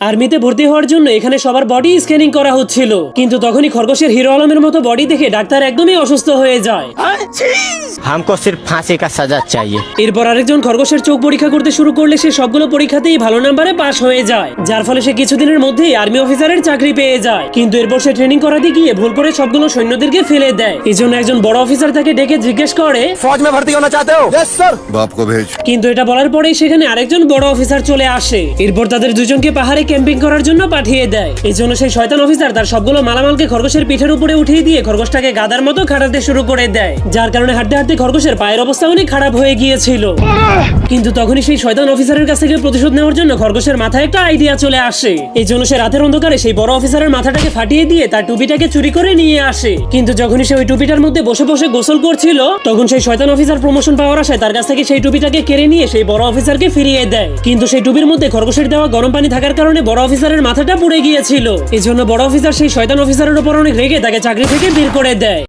আর্মিতে ভর্তি হওয়ার জন্য এখানে সবার বডি স্ক্যানিং করা হচ্ছিল, কিন্তু তখনই খরগোশের হিরো আলমের মতো বডি দেখে ডাক্তার একদমই অসুস্থ হয়ে যায়। हमको सिर्फ फांसी का सजा चाहिए। এরপর আরেকজন খরগোশের চোখ পরীক্ষা করতে শুরু করলে সে সবগুলো পরীক্ষাতেই ভালো নাম্বারে পাশ হয়ে যায়, যার ফলে সে কিছুদিনের মধ্যেই আর্মি অফিসারের চাকরি পেয়ে যায়। কিন্তু এরপর সে ট্রেনিং করাতে গিয়ে ভুল করে সবগুলো সৈন্যদেরকে ফেলে দেয়। এই জন্য একজন বড় অফিসার তাকে ডেকে জিজ্ঞেস করে, फौज में भर्ती होना चाहते हो? Yes sir. बाप को भेज। কিন্তু এটা বলার পরেই সেখানে আরেকজন বড় অফিসার চলে আসে। এরপর তাদের দুজনকে পাহাড়ে ক্যাম্পিং করার জন্য পাঠিয়ে দেয়। এই জন্য সেই শয়তান অফিসার তার সবগুলো মালামালকে খরগোশের পিঠের উপরে উঠিয়ে দিয়ে খরগোশটাকে গাদার মতো খাটাতে শুরু করে দেয়, যার কারণে হাঁটতে হাঁটতে খরগোশের পায়ের অবস্থা অনেক খারাপ হয়ে গিয়েছিল। কিন্তু তখনই সেই শয়তান অফিসারের কাছ থেকে প্রতিশোধ নেওয়ার জন্য খরগোশের মাথায় একটা আইডিয়া চলে আসে। এই জন্য সে রাতের অন্ধকারে সেই বড় অফিসারের মাথাটাকে ফাটিয়ে দিয়ে তার টুপিটাকে চুরি করে নিয়ে আসে। কিন্তু যখনই সে ওই টুপিটার মধ্যে বসে বসে গোসল করছিল, তখন সেই শয়তান অফিসার প্রমোশন পাওয়ার আশায় তার কাছ থেকে সেই টুপিটাকে কেড়ে নিয়ে সেই বড় অফিসারকে ফিরিয়ে দেয়। কিন্তু সেই টুপির মধ্যে খরগোশের দেওয়া গরম পানি থাকার কারণে বড় অফিসারের মাথাটা পুড়ে গিয়েছিল। এই জন্য বড় অফিসার সেই শয়তান অফিসারের উপর অনেক রেগে তাকে চাকরি থেকে বের করে দেয়।